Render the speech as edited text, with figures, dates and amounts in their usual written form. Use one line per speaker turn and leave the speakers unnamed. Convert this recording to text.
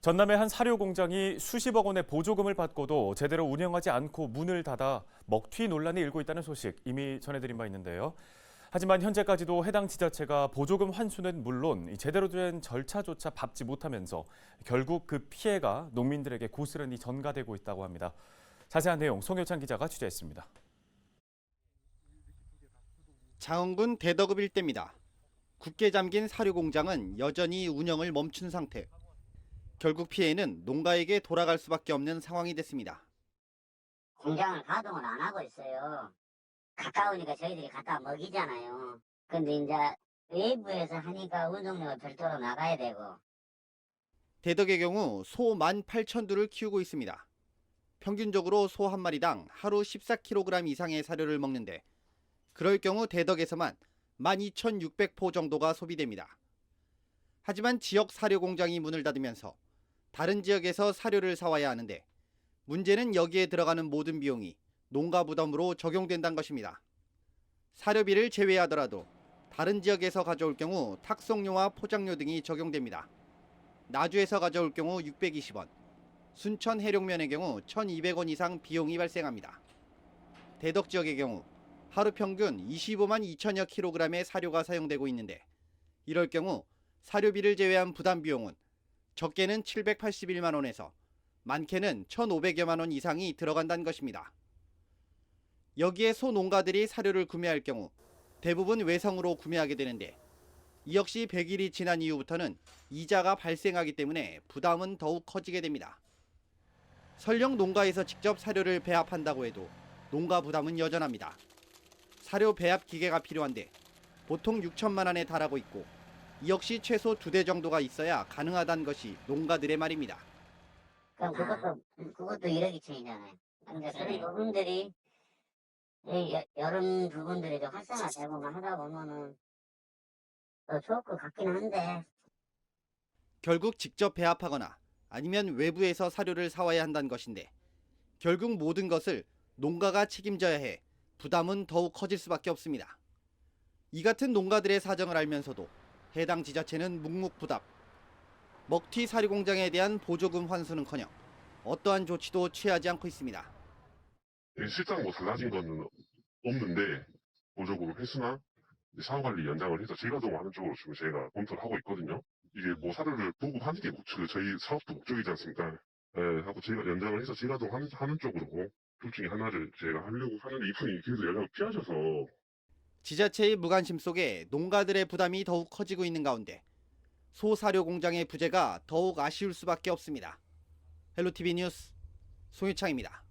전남의 한 사료 공장이 수십억 원의 보조금을 받고도 제대로 운영하지 않고 문을 닫아 먹튀 논란이 일고 있다는 소식 이미 전해드린 바 있는데요. 하지만 현재까지도 해당 지자체가 보조금 환수는 물론 제대로 된 절차조차 밟지 못하면서 결국 그 피해가 농민들에게 고스란히 전가되고 있다고 합니다. 자세한 내용 송효찬 기자가 취재했습니다.
장흥군 대덕읍 일대입니다. 굳게 잠긴 사료 공장은 여전히 운영을 멈춘 상태. 결국 피해는 농가에게 돌아갈 수밖에 없는 상황이 됐습니다.
공장을 가동을 안 하고 있어요. 가까우니까 저희들이 갖다 먹이잖아요. 근데 이제 외부에서 하니까 운송료가 별도로 나가야 되고.
대덕의 경우 소 18,000두를 키우고 있습니다. 평균적으로 소 한 마리당 하루 14kg 이상의 사료를 먹는데 그럴 경우 대덕에서만 12,600포 정도가 소비됩니다. 하지만 지역 사료 공장이 문을 닫으면서 다른 지역에서 사료를 사와야 하는데 문제는 여기에 들어가는 모든 비용이 농가 부담으로 적용된다는 것입니다. 사료비를 제외하더라도 다른 지역에서 가져올 경우 탁송료와 포장료 등이 적용됩니다. 나주에서 가져올 경우 620원, 순천 해룡면의 경우 1,200원 이상 비용이 발생합니다. 대덕 지역의 경우 하루 평균 25만 2천여 킬로그램의 사료가 사용되고 있는데 이럴 경우 사료비를 제외한 부담 비용은 적게는 781만 원에서 많게는 1,500여만 원 이상이 들어간다는 것입니다. 여기에 소 농가들이 사료를 구매할 경우 대부분 외성으로 구매하게 되는데 이 역시 100일이 지난 이후부터는 이자가 발생하기 때문에 부담은 더욱 커지게 됩니다. 설령 농가에서 직접 사료를 배합한다고 해도 농가 부담은 여전합니다. 사료 배합 기계가 필요한데 보통 6천만 원에 달하고 있고 이 역시 최소 2대 정도가 있어야 가능하다는 것이 농가들의 말입니다.
그럼 그것도 1억 2천이잖아요. 근데 그런 부분들이 이런 부분들이 좀 활성화되고만 하다 보면은 더 좋을 것 같긴 한데.
결국 직접 배합하거나 아니면 외부에서 사료를 사와야 한다는 것인데 결국 모든 것을 농가가 책임져야 해 부담은 더욱 커질 수밖에 없습니다. 이 같은 농가들의 사정을 알면서도 해당 지자체는 묵묵부답. 먹튀 사료 공장에 대한 보조금 환수는커녕 어떠한 조치도 취하지 않고 있습니다.
실상 뭐 달라진 거는 없는데 보조금 회수나 사후관리 연장을 해서 재가동하는 쪽으로 지금 저희가 검토를 하고 있거든요. 이게 뭐 사료를 보급하는 게 저희 사업도 목적이지 않습니까? 하고 저희가 연장을 해서 재가동하는 쪽으로 둘 중에 하나를 저희가 하려고 하는데 이분이 계속 연락을 피하셔서.
지자체의 무관심 속에 농가들의 부담이 더욱 커지고 있는 가운데 소사료 공장의 부재가 더욱 아쉬울 수밖에 없습니다. 헬로티비 뉴스 송유창입니다.